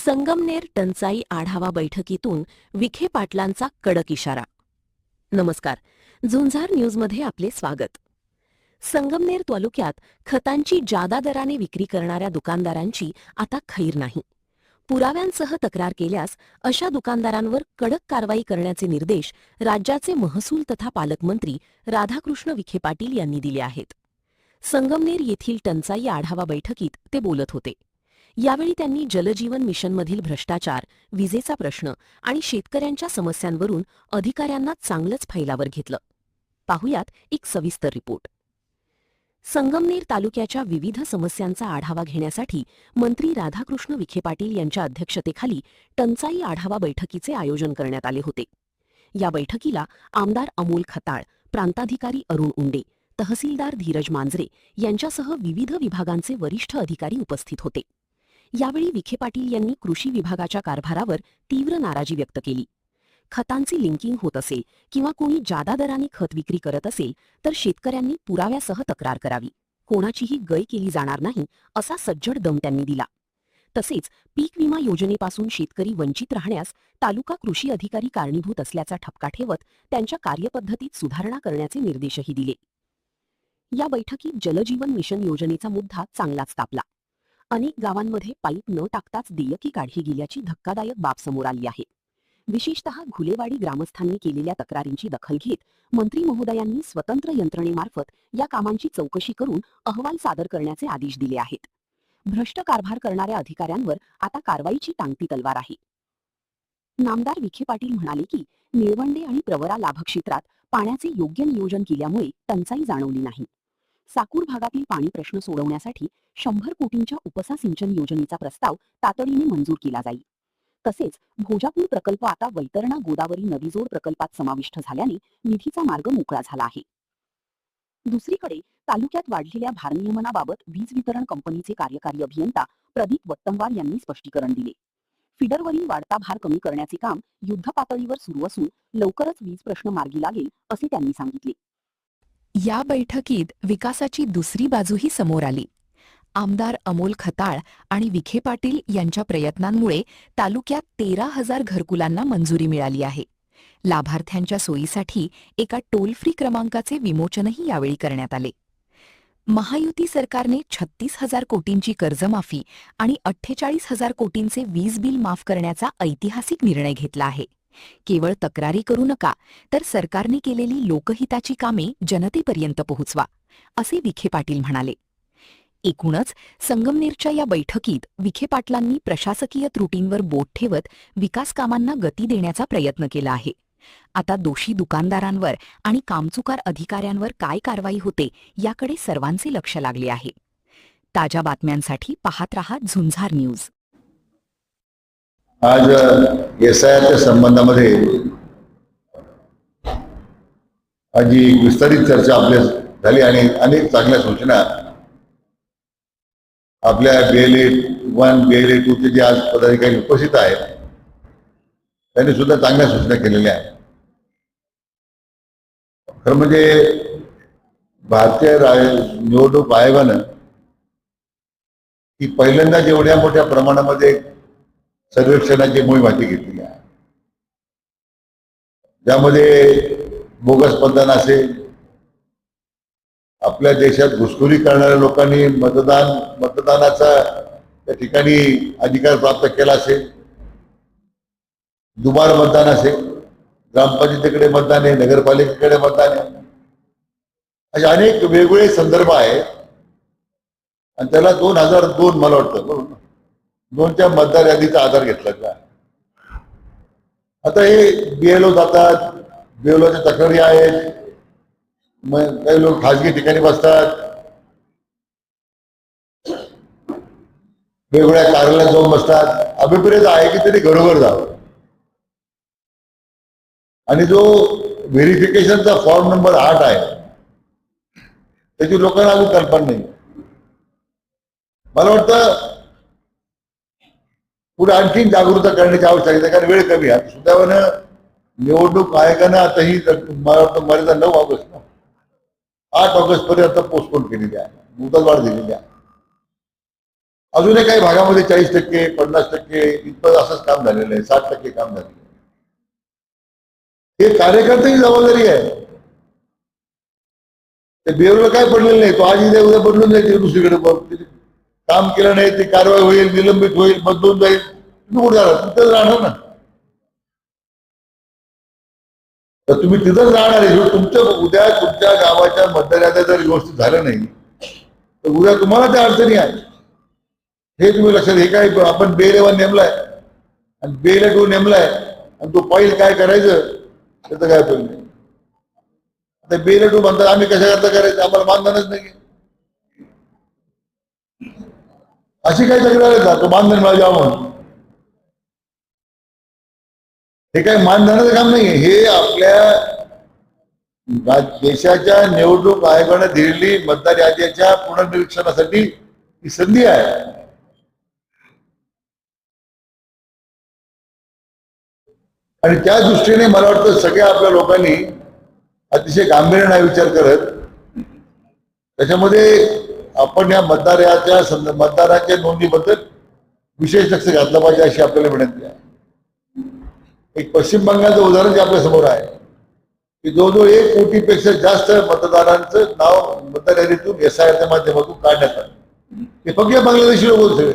संगमनेर टंचाई आढावा बैठकीतून विखे पाटलांचा कडक इशारा. नमस्कार, झुंजार न्यूजमध्ये आपले स्वागत. संगमनेर तालुक्यात खतांची जादा दराने विक्री करणाऱ्या दुकानदारांची आता खैर नाही. पुराव्यांसह तक्रार केल्यास अशा दुकानदारांवर कडक कारवाई करण्याचे निर्देश राज्याचे महसूल तथा पालकमंत्री राधाकृष्ण विखे पाटील यांनी दिले आहेत. संगमनेर येथील टंचाई आढावा बैठकीत ते बोलत होते. यावेळी त्यांनी जलजीवन मिशनमधील भ्रष्टाचार, विजेचा प्रश्न आणि शेतकऱ्यांच्या समस्यांवरून अधिकाऱ्यांना चांगलंच फैलावर घेतलं. पाहुयात एक सविस्तर रिपोर्ट. संगमनेर तालुक्याच्या विविध समस्यांचा आढावा घेण्यासाठी मंत्री राधाकृष्ण विखे पाटील यांच्या अध्यक्षतेखाली टंचाई आढावा बैठकीचे आयोजन करण्यात आले होते. या बैठकीला आमदार अमोल खताळ, प्रांताधिकारी अरुण उंडे, तहसीलदार धीरज मांजरे यांच्यासह विविध विभागांचे वरिष्ठ अधिकारी उपस्थित होते. यावेळी विखे पाटील यांनी कृषी विभागाच्या कारभारावर तीव्र नाराजी व्यक्त केली. खतांची लिंकिंग होत असेल किंवा कोणी जादा दराने खत विक्री करत असेल तर शेतकऱ्यांनी पुराव्यासह तक्रार करावी. कोणाचीही गय केली जाणार नाही असा सज्जड दम त्यांनी दिला. तसेच पीक विमा योजनेपासून शेतकरी वंचित राहण्यास तालुका कृषी अधिकारी कारणीभूत असल्याचा ठपका ठेवत त्यांच्या कार्यपद्धतीत सुधारणा करण्याचे निर्देशही दिले. या बैठकीत जलजीवन मिशन योजनेचा मुद्दा चांगलाच तापला. अनेक गावांमध्ये पाईप न टाकताच देयकी काढली गेल्याची धक्कादायक बाब समोर आली आहे. विशेषतः घुलेवाडी ग्रामस्थांनी केलेल्या तक्रारींची दखल घेत मंत्री महोदयांनी स्वतंत्र यंत्रणेमार्फत या कामांची चौकशी करून अहवाल सादर करण्याचे आदेश दिले आहेत. भ्रष्ट कारभार करणाऱ्या अधिकाऱ्यांवर आता कारवाईची टांगती तलवार आहे. नामदार विखे पाटील म्हणाले की निळवंडे आणि प्रवरा लाभक्षेत्रात पाण्याचे योग्य नियोजन केल्यामुळे टंचाई जाणवली नाही. साकूर भागातील पाणी प्रश्न सोडवण्यासाठी 100 कोटींच्या उपसा सिंचन योजनेचा प्रस्ताव तातडीने मंजूर केला जाईल. तसेच भोजापूर प्रकल्प आता वैतरणा गोदावरी नदीजोड प्रकल्पात समाविष्ट झाल्याने निधीचा मार्ग मोकळा झाला आहे. दुसरीकडे तालुक्यात वाढलेल्या भारनियमनाबाबत वीज वितरण कंपनीचे कार्यकारी अभियंता प्रदीप वत्तमवार यांनी स्पष्टीकरण दिले. फिडरवरील वाढता भार कमी करण्याचे काम युद्धपातळीवर सुरू असून लवकरच वीज प्रश्न मार्गी लागेल असे त्यांनी सांगितले. या बैठकीत विकासाची दुसरी बाजूही समोर आली. आमदार अमोल खताळ आणि विखे पाटील यांच्या प्रयत्नांमुळे तालुक्यात 13,000 घरकुलांना मंजुरी मिळाली आहे. लाभार्थ्यांच्या सोयीसाठी एका टोल फ्री क्रमांकाचे विमोचनही यावेळी करण्यात आले. महायुती सरकारने 36,000 कोटींची कर्जमाफी आणि 48,000 कोटींचे वीज बिल माफ करण्याचा ऐतिहासिक निर्णय घेतला आहे. केवळ तक्रारी करू नका, तर सरकारने केलेली लोकहिताची कामे जनतेपर्यंत पोहोचवा, असे विखे पाटील म्हणाले. एकूणच संगमनेरच्या या बैठकीत विखे पाटलांनी प्रशासकीय त्रुटींवर बोट ठेवत विकास कामांना गती देण्याचा प्रयत्न केला आहे. आता दोषी दुकानदारांवर आणि कामचुकार अधिकाऱ्यांवर काय कारवाई होते याकडे सर्वांचे लक्ष लागले आहे. ताज्या बातम्यांसाठी पाहत रहा झुंजार न्यूज. आज एसआयआरच्या संबंधामध्ये आज विस्तारित चर्चा आपल्या झाली आणि अनेक चांगल्या सूचना आपल्या BLA-1 BLA-2 चे जे आज पदाधिकारी उपस्थित आहेत त्यांनी सुद्धा चांगल्या सूचना केलेल्या आहेत. खरं म्हणजे भारतीय निवडणूक आयोगानं ही पहिल्यांदाच एवढ्या मोठ्या प्रमाणामध्ये सर्वेक्षणाची मोहीम हाती घेतलेली आहे, ज्यामध्ये बोगस मतदान असेल, आपल्या देशात घुसखोरी करणाऱ्या लोकांनी मतदानाचा त्या ठिकाणी अधिकार प्राप्त केला असेल, दुबार मतदान असेल, ग्रामपंचायतीकडे मतदान आहे, नगरपालिकेकडे मतदान आहे, असे अनेक वेगवेगळे संदर्भ आहेत. आणि त्याला 2002 मला वाटतं बरोबर 2च्या मतदार यादीचा आधार घेतला का. आता हे BLO जातात, BLOच्या तक्रारी आहेत, मग काही लोक खासगी ठिकाणी बसतात, वेगवेगळ्या कार्यालयात जाऊन बसतात. अभिप्रेत आहे की तरी घरोघर जावं. आणि जो व्हेरिफिकेशनचा फॉर्म नंबर 8 आहे त्याची लोकांना अजून कल्पना नाही. मला वाटतं पुढे आणखी जागरूकता करण्याची आवश्यकता आहे, कारण वेळ कमी आहे. सुदैवानं निवडणूक आयोगानं आताही मला वाटतं मर्यादा 9 ऑगस्ट 8 ऑगस्ट पर्यंत पोस्टपोन केलेली आहे, मुदतवाढ दिलेली आहे. अजूनही काही भागामध्ये 40%, 50% इतकं असंच काम झालेलं आहे, 60% काम झालेलं आहे. हे कार्यकर्त्याची जबाबदारी आहे. ते बेरोला काय पडलेलं नाही, तो आज उद्या बदलून जाईल दुसरीकडे. काम केलं नाही ती कारवाई होईल, निलंबित होईल, बदलून जाईल, तुम्ही कुठे जाणार? तिथंच राहणार ना. तर तुम्ही तिथंच राहणार आहे. उद्या तुमच्या गावाच्या मतदाराचं जर व्यवस्थित झालं नाही तर उद्या तुम्हाला त्या अडचणी आहे. हे तुम्ही लक्षात. हे काय आपण बेलेवा नेमलाय आणि बेला नेमलाय आणि तो पाहिल काय करायचं त्याचं काय पण नाही. आता बेला म्हणतात आम्ही कशा करता करायचं, आम्हाला मानधनच नाही. अशी काही तक्रार आहे का तो मानधन मला द्यावं म्हणून? हे काय मानधनाचं काम नाही. हे आपल्या देशाच्या निवडणूक आयोगाने दिलेली मतदार यादीच्या पुनर्निरीक्षणासाठी ही संधी आहे. आणि त्या दृष्टीने मला वाटतं सगळ्या आपल्या लोकांनी अतिशय गांभीर्याने विचार करत त्याच्यामध्ये आपण या मतदाराच्या नोंदणीबद्दल विशेष लक्ष घातलं पाहिजे अशी आपल्याला विनंती आहे. एक पश्चिम बंगालचं उदाहरण जे आपल्या समोर आहे की जवळजवळ 1 कोटीपेक्षा जास्त मतदारांचं नाव मतदार यादीतून SIRच्या माध्यमातून काढण्यात आलं. हे फक्त बांगलादेशी लोक सगळे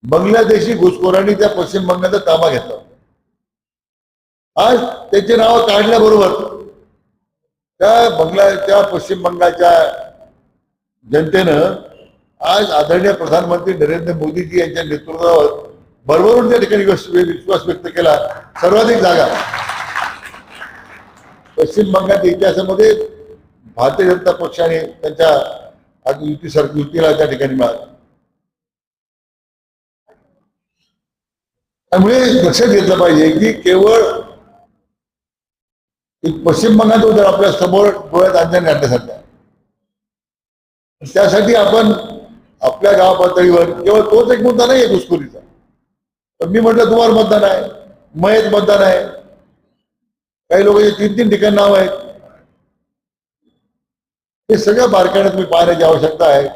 बांगलादेशी घुसखोरांनी त्या पश्चिम बंगालचा ताबा घेतला. आज त्याचे नाव काढल्याबरोबर त्या पश्चिम बंगालच्या जनतेनं आज आदरणीय प्रधानमंत्री नरेंद्र मोदीजी यांच्या नेतृत्वावर भरभरून त्या ठिकाणी विश्वास व्यक्त केला. सर्वाधिक जागा पश्चिम बंगालच्या इतिहासामध्ये भारतीय जनता पक्षाने त्यांच्या युतीला त्या ठिकाणी मिळाला. त्यामुळे लक्षात घेतलं पाहिजे की केवळ पश्चिम बंगाल जर आपल्या समोर डोळ्यात अंजन घालण्यासारखं आहे. त्यासाठी आपण आपल्या गाव पातळीवर केवळ तोच एक मुद्दा नाही आहे घुसखोरीचा. पण मी म्हटलं तुम्हाला मतदान आहे, मयत मतदान आहे, काही लोकांचे 3-3 ठिकाणी नाव आहेत. हे सगळं बारकाईने तुम्ही पाहण्याची आवश्यकता आहे.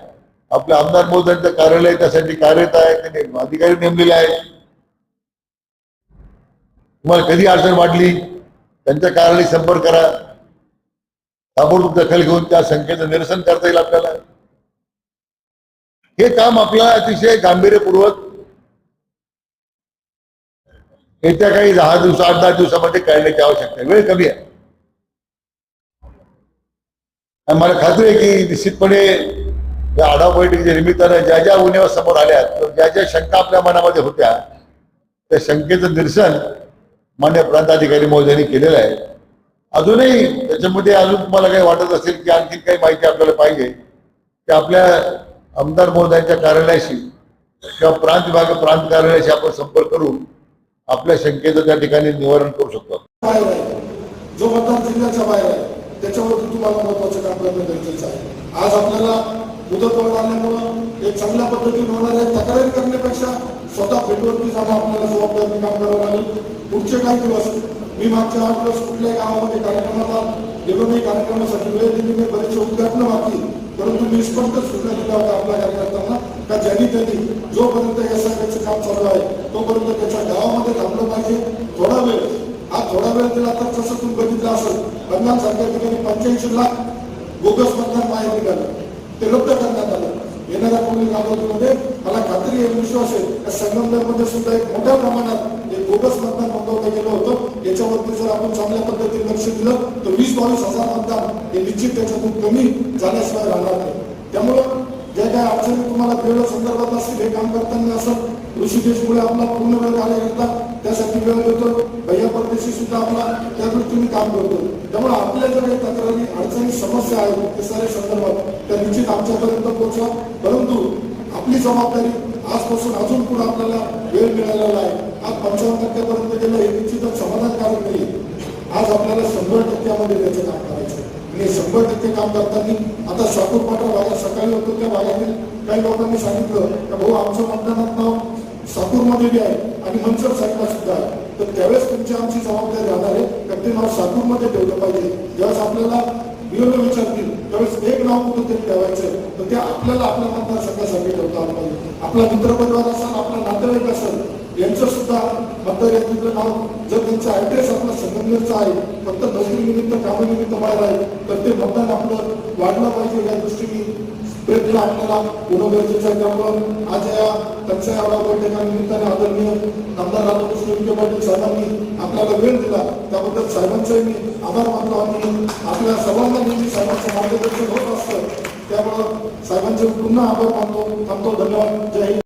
आपल्या आमदार महोदयांचं कार्यालय त्यासाठी कार्यरत आहे, त्यांनी अधिकारी नेमलेले आहेत. तुम्हाला कधी अडचण वाटली त्यांच्या कार्यालयाशी संपर्क करा. ताबडतोब दखल घेऊन त्या संख्येचं निरसन करता येईल आपल्याला. हे काम आपल्याला अतिशय गांभीर्यपूर्वक येत्या काही 8-10 दिवसामध्ये करण्याची आवश्यकता आहे. वेळ कमी आहे. आणि मला खात्री आहे की निश्चितपणे या आढावा बैठकीच्या निमित्तानं ज्या ज्या उणिवा समोर आल्या, ज्या ज्या शंका आपल्या मनामध्ये होत्या, त्या शंकेचं निरसन मान्य प्रांताधिकारी महोदयांनी केलेलं आहे. अजूनही त्याच्यामध्ये तुम्हाला काही वाटत असेल की आणखी काही माहिती आपल्याला पाहिजे की आपल्या आमदार महोदयांच्या कार्यालयाशी किंवा प्रांत कार्यालयाशी आपण संपर्क करून आपल्या शंकेचं त्या ठिकाणी निवारण करू शकतो. जो मतदार जिल्ह्याच्या बाहेर आहे त्याच्यावरती तुम्हाला महत्वाचं काम करणं गरजेचं आहे. आज आपल्याला मुदतवाढ आल्यामुळं एक चांगल्या पद्धतीने होणार आहे. तक्रारी करण्यापेक्षा स्वतः भेटवरती जाणं आपल्याला जबाबदारीने काम करावं लागेल. पुढचे काही दिवस मी मागच्या 8 दिवस कुठल्याही गावामध्ये कार्यक्रमाला गेलो नाही. कार्यक्रमासाठी वेळ दिली नाही, बरेचसे उद्घाटन बाकी, परंतु मी स्पष्ट सूचना दिल्या होत्या आपल्या कार्यकर्त्यांना का त्यांनी जोपर्यंत SIRचं काम चालू आहे तोपर्यंत त्याच्या गावामध्ये थांबलं पाहिजे. थोडा वेळ दिला तर तसं तुम्ही बघितलं असेल बंगालसारख्या ठिकाणी 85 लाख बोगस मतदान बाहेर निघालं, ते रद्द करण्यात आलं. येणाऱ्या पुढील कालावधीमध्ये मला खात्री आहे, विश्वास आहे संगमनेरमध्ये सुद्धा एक मोठ्या प्रमाणात एक बोगस मतदान नोंदवलं गेलं होतं. याच्यावरती जर आपण चांगल्या पद्धतीने लक्ष दिलं तर 20-22 हजार मतदान हे निश्चित त्याच्यातून कमी झाल्याशिवाय राहणार नाही. त्यामुळं ज्या काही अडचणी तुम्हाला वेळ संदर्भात असतील हे काम करताना असं ऋषिकेशमुळे आपला पूर्ण वेळ कार्यकर्ता त्यासाठी वेळ देतो. भैया परदेशी सुद्धा आपला त्या दृष्टीने काम करतो. त्यामुळे आपल्या ज्या काही तक्रारी अडचणी समस्या आहेत ते सारे संदर्भात त्या निश्चित आमच्यापर्यंत पोहोचवा. परंतु आपली जबाबदारी आजपासून अजून पुढे आपल्याला वेळ मिळालेला आहे. आज 55% पर्यंत गेलं हे निश्चितच समाधानकारक नाही. आज आपल्याला 100% त्याचं काम करायचं आणि 100% काम करताना आता शाकूर पाटा भागात सकाळी होतो त्या भागातील काही लोकांनी सांगितलं की भाऊ आमचं मतदानात नाव साकूरमध्ये बी आहे आणि मनसर साईडला सुद्धा आहे. तर त्यावेळेस तुमची आमची जबाबदारी राहणार आहे की ते नाव साकूरमध्ये ठेवलं पाहिजे. ज्यावेळेस आपल्याला BLO विचारतील त्यावेळेस एक नाव कुठं तरी ठेवायचं, तर ते आपल्याला आपल्या मतदारसंघासाठी ठेवता आलं पाहिजे. आपला मित्रपरिवार असेल, आपला नातेवाईक असेल, यांचं सुद्धा मतदार यादीतलं नाव जर त्यांचा ऍड्रेस आपला संगमनेरचा आहे, फक्त नोकरीनिमित्त कामानिमित्त बाहेर आहे, तर ते मतदान आपलं वाढलं पाहिजे. या दृष्टीने प्रयत्न आपल्याला होणं गरजेचं आहे. त्यामुळं आज या टंचाई आढावा बैठकानिमित्ताने आदरणीय आमदार राधाकृष्ण विखे पाटील साहेबांनी आपल्याला वेळ दिला, त्याबद्दल साहेबांचाही मी आभार मानतो. आणि आपल्या सर्वांना नेहमी साहेबांचं मार्गदर्शन होत असतं, त्यामुळं साहेबांचे पुन्हा आभार मानतो. धन्यवाद. जय हिंद.